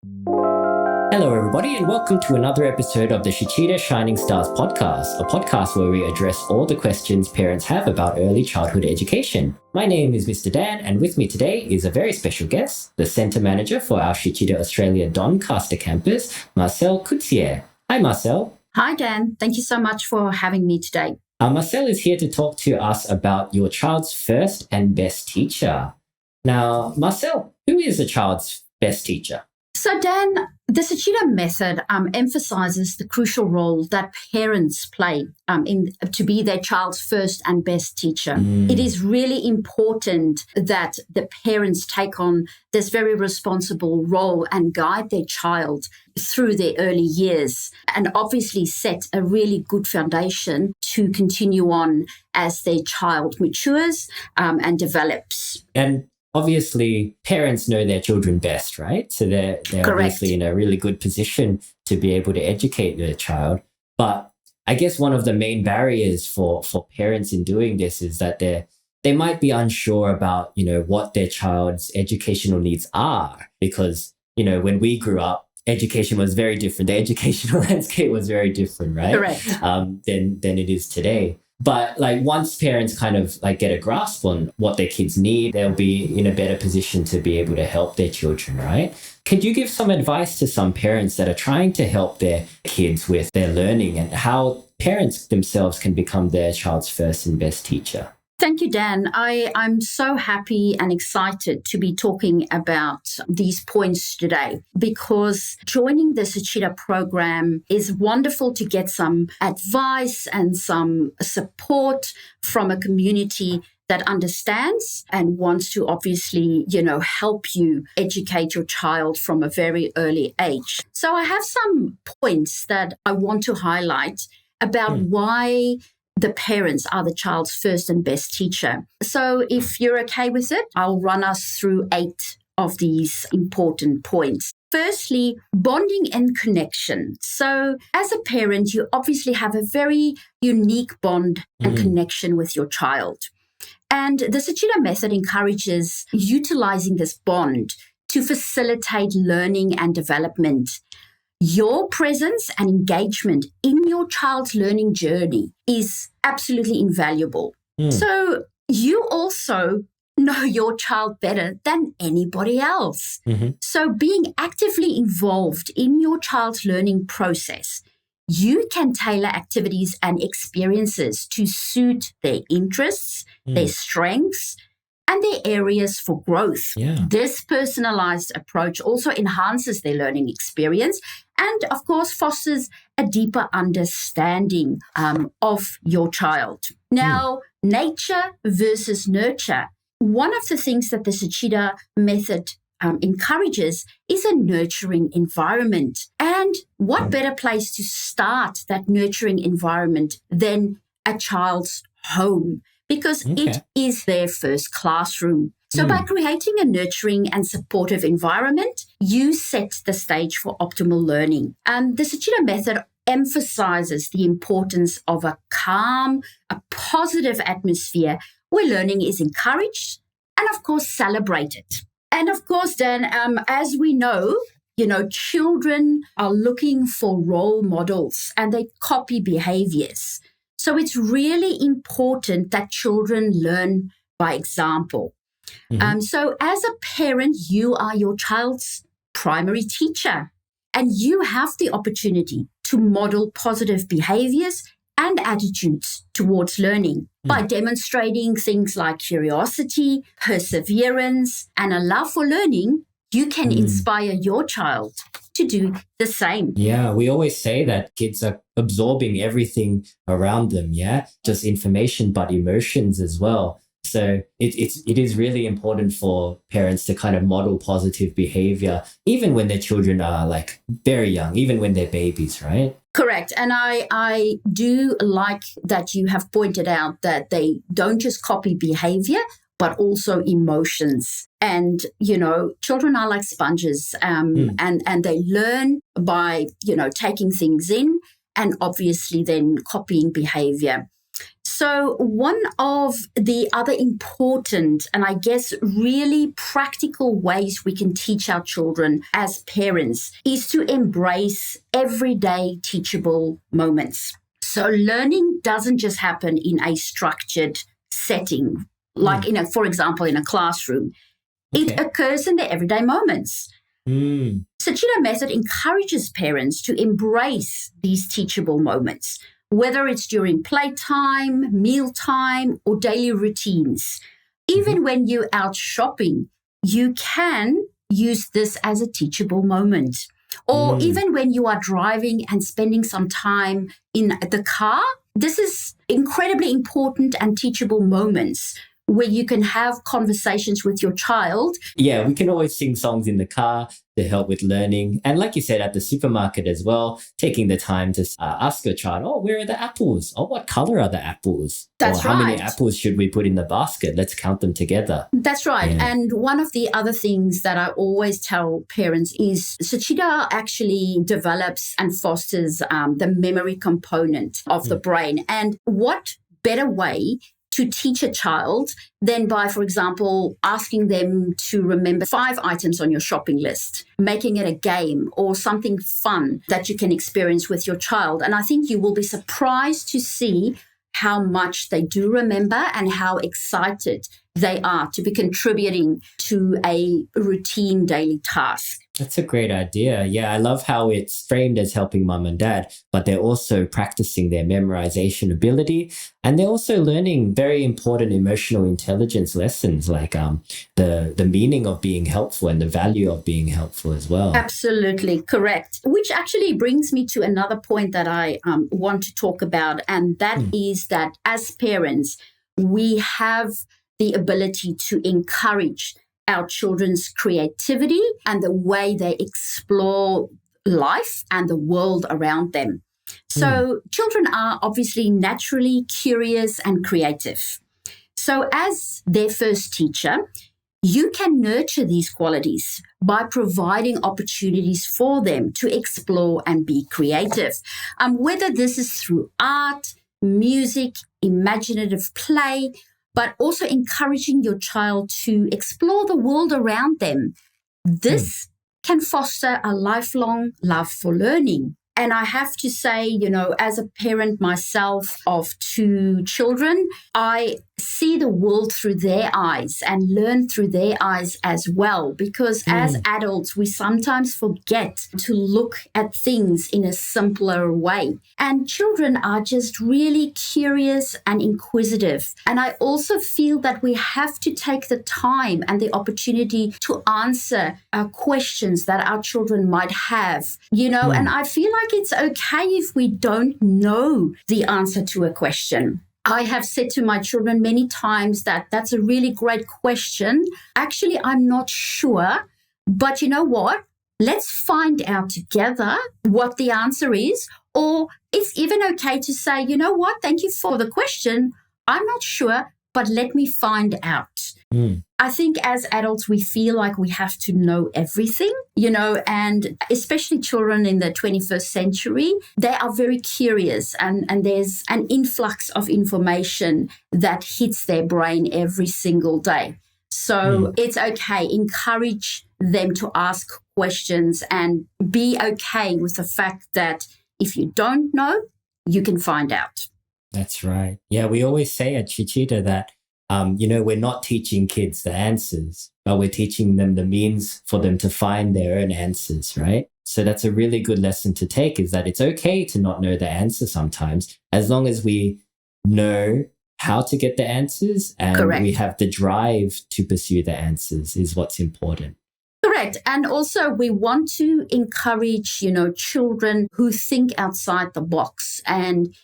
Hello, everybody, and welcome to another episode of the SHICHIDA Shining Stars podcast, a podcast where we address all the questions parents have about early childhood education. My name is Mr. Dan, and with me today is a very special guest, the Centre Manager for our SHICHIDA Australia Doncaster campus, Marcelle Coetzee. Hi, Marcelle. Hi, Dan. Thank you so much for having me today. Marcelle is here to talk to us about your child's first and best teacher. Now, Marcelle, who is a child's best teacher? So, Dan, the SHICHIDA method emphasizes the crucial role that parents play to be their child's first and best teacher. It is really important that the parents take on this very responsible role and guide their child through their early years and obviously set a really good foundation to continue on as their child matures and develops. And obviously, parents know their children best, right? So they're obviously in a really good position to be able to educate their child. But I guess one of the main barriers for parents in doing this is that they might be unsure about, what their child's educational needs are. Because, when we grew up, education was very different. The educational landscape was very different, right? Correct. Than it is today. But once parents kind of get a grasp on what their kids need, they'll be in a better position to be able to help their children, right? Could you give some advice to some parents that are trying to help their kids with their learning and how parents themselves can become their child's first and best teacher? Thank you, Dan. I'm so happy and excited to be talking about these points today because joining the SHICHIDA program is wonderful to get some advice and some support from a community that understands and wants to obviously, help you educate your child from a very early age. So I have some points that I want to highlight about why the parents are the child's first and best teacher. So if you're okay with it, I'll run us through 8 of these important points. Firstly, bonding and connection. So as a parent, you obviously have a very unique bond and connection with your child. And the SHICHIDA method encourages utilizing this bond to facilitate learning and development. Your presence and engagement in your child's learning journey is absolutely invaluable. So you also know your child better than anybody else. So being actively involved in your child's learning process, you can tailor activities and experiences to suit their interests, their strengths, and their areas for growth. Yeah. This personalized approach also enhances their learning experience and, of course, fosters a deeper understanding of your child. Now, nature versus nurture. One of the things that the SHICHIDA method encourages is a nurturing environment. And what better place to start that nurturing environment than a child's home? Because it is their first classroom. So by creating a nurturing and supportive environment, you set the stage for optimal learning. The SHICHIDA method emphasizes the importance of a calm, a positive atmosphere where learning is encouraged and, of course, celebrated. And, of course, Dan, as we know, children are looking for role models and they copy behaviors. So it's really important that children learn by example. So as a parent, you are your child's primary teacher, and you have the opportunity to model positive behaviors and attitudes towards learning by demonstrating things like curiosity, perseverance, and a love for learning. You can inspire your child to do the same. Yeah, we always say that kids are absorbing everything around them, just information, but emotions as well. So it is really important for parents to kind of model positive behavior, even when their children are very young, even when they're babies, right? Correct. And I do like that you have pointed out that they don't just copy behavior, but also emotions. And, children are like sponges and they learn by, taking things in and obviously then copying behavior. So one of the other important and I guess really practical ways we can teach our children as parents is to embrace everyday teachable moments. So learning doesn't just happen in a structured setting, like for example, in a classroom. It occurs in the everyday moments. SHICHIDA method encourages parents to embrace these teachable moments, whether it's during playtime, mealtime, or daily routines. Even when you're out shopping, you can use this as a teachable moment. Or even when you are driving and spending some time in the car, this is incredibly important and teachable moments where you can have conversations with your child. Yeah, we can always sing songs in the car to help with learning. And like you said, at the supermarket as well, taking the time to ask your child, oh, where are the apples? Oh, what color are the apples? That's or right. How many apples should we put in the basket? Let's count them together. That's right. Yeah. And one of the other things that I always tell parents is SHICHIDA actually develops and fosters the memory component of the brain. And what better way to teach a child than by, for example, asking them to remember 5 items on your shopping list, making it a game or something fun that you can experience with your child. And I think you will be surprised to see how much they do remember and how excited they are to be contributing to a routine daily task. That's a great idea. Yeah, I love how it's framed as helping mum and dad, but they're also practicing their memorization ability. And they're also learning very important emotional intelligence lessons like the meaning of being helpful and the value of being helpful as well. Absolutely correct. Which actually brings me to another point that I want to talk about. And that is that as parents, we have the ability to encourage our children's creativity and the way they explore life and the world around them. So children are obviously naturally curious and creative. So as their first teacher, you can nurture these qualities by providing opportunities for them to explore and be creative. Whether this is through art, music, imaginative play, but also encouraging your child to explore the world around them. This can foster a lifelong love for learning. And I have to say, as a parent myself of 2 children, I see the world through their eyes and learn through their eyes as well. Because as adults, we sometimes forget to look at things in a simpler way. And children are just really curious and inquisitive. And I also feel that we have to take the time and the opportunity to answer questions that our children might have, and I feel like it's okay if we don't know the answer to a question. I have said to my children many times that that's a really great question. Actually, I'm not sure, but you know what? Let's find out together what the answer is. Or it's even okay to say, you know what? Thank you for the question. I'm not sure, but let me find out. I think as adults, we feel like we have to know everything, and especially children in the 21st century, they are very curious and there's an influx of information that hits their brain every single day. So it's okay. Encourage them to ask questions and be okay with the fact that if you don't know, you can find out. That's right. Yeah, we always say at SHICHIDA that we're not teaching kids the answers, but we're teaching them the means for them to find their own answers, right? So that's a really good lesson to take, is that it's okay to not know the answer sometimes, as long as we know how to get the answers and we have the drive to pursue the answers is what's important. Correct. And also we want to encourage, children who think outside the box and,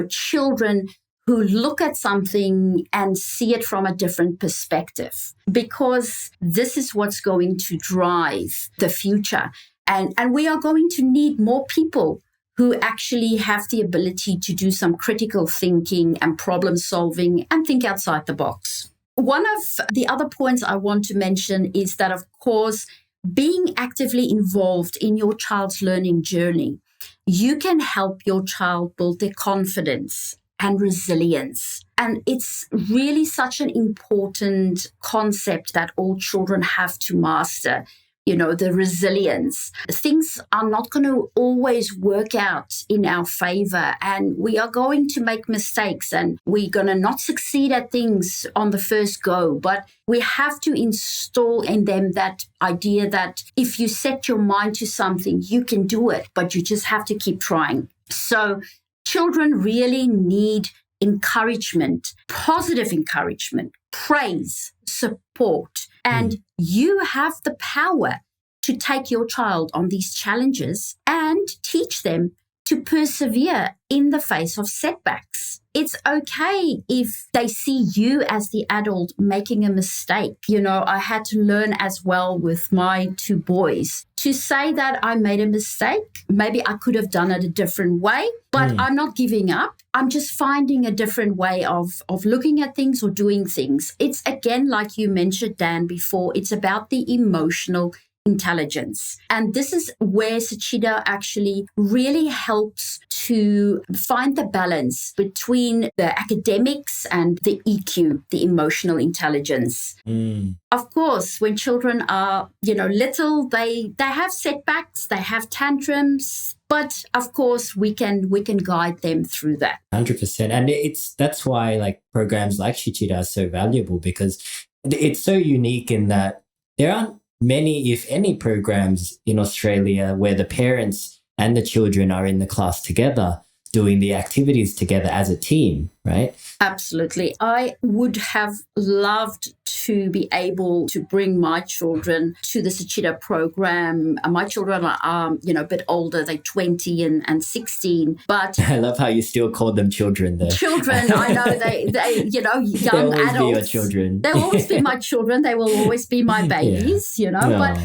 children who look at something and see it from a different perspective, because this is what's going to drive the future. And we are going to need more people who actually have the ability to do some critical thinking and problem solving and think outside the box. One of the other points I want to mention is that, of course, being actively involved in your child's learning journey, you can help your child build their confidence and resilience. And it's really such an important concept that all children have to master. The resilience. Things are not going to always work out in our favor, and we are going to make mistakes, and we're going to not succeed at things on the first go. But we have to install in them that idea that if you set your mind to something, you can do it, but you just have to keep trying. So children really need encouragement, positive encouragement, praise, support. And you have the power to take your child on these challenges and teach them to persevere in the face of setbacks. It's okay if they see you as the adult making a mistake. I had to learn as well with my 2 boys to say that I made a mistake. Maybe I could have done it a different way, but I'm not giving up. I'm just finding a different way of looking at things or doing things. It's again, like you mentioned, Dan, before, it's about the emotional intelligence. And this is where SHICHIDA actually really helps to find the balance between the academics and the EQ, the emotional intelligence. Of course, when children are, little, they have setbacks, they have tantrums, but of course we can guide them through that. 100%. And that's why programs like SHICHIDA are so valuable, because it's so unique in that there aren't many, if any, programs in Australia where the parents and the children are in the class together, doing the activities together as a team, right? Absolutely. I would have loved to be able to bring my children to the SHICHIDA program. My children are, a bit older. They're 20 and 16. But I love how you still call them children, though. Children, I know they young They'll always adults. Be your children. They'll always be my children. They will always be my babies, But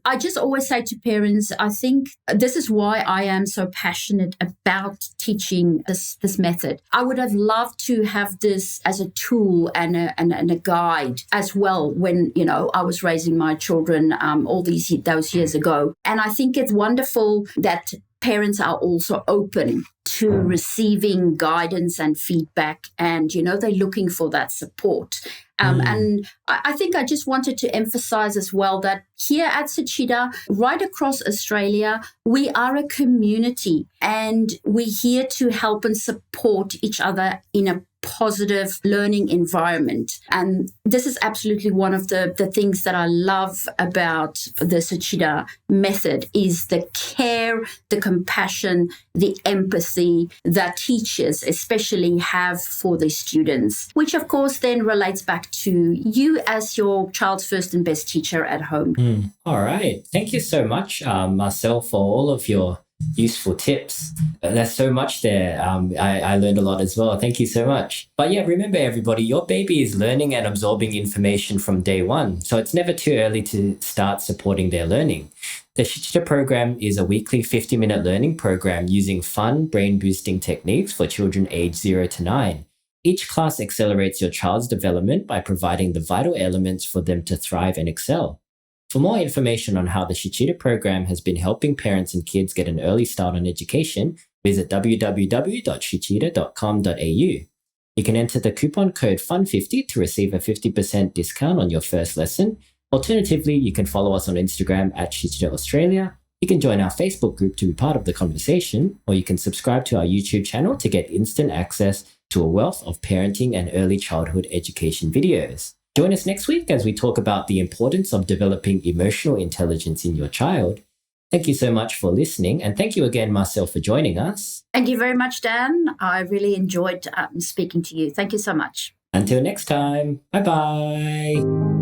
I just always say to parents, I think this is why I am so passionate about teaching this method. I would have loved to have this as a tool and a guide as well when, I was raising my children all those years ago. And I think it's wonderful that parents are also open to receiving guidance and feedback, and they're looking for that support. And I think I just wanted to emphasize as well that here at SHICHIDA, right across Australia, we are a community, and we're here to help and support each other in a positive learning environment. And this is absolutely one of the things that I love about the SHICHIDA method is the care, the compassion, the empathy that teachers especially have for their students, which of course then relates back to you as your child's first and best teacher at home. All right. Thank you so much, Marcelle, for all of your useful tips. There's so much there. I learned a lot as well. Thank you so much. But yeah, remember everybody, your baby is learning and absorbing information from day one. So it's never too early to start supporting their learning. The SHICHIDA program is a weekly 50-minute learning program using fun, brain-boosting techniques for children aged 0 to 9. Each class accelerates your child's development by providing the vital elements for them to thrive and excel. For more information on how the SHICHIDA program has been helping parents and kids get an early start on education, visit www.shichida.com.au. You can enter the coupon code FUN50 to receive a 50% discount on your first lesson. Alternatively, you can follow us on Instagram at SHICHIDA Australia. You can join our Facebook group to be part of the conversation, or you can subscribe to our YouTube channel to get instant access to a wealth of parenting and early childhood education videos. Join us next week as we talk about the importance of developing emotional intelligence in your child. Thank you so much for listening, and thank you again, Marcelle, for joining us. Thank you very much, Dan. I really enjoyed speaking to you. Thank you so much. Until next time, bye-bye.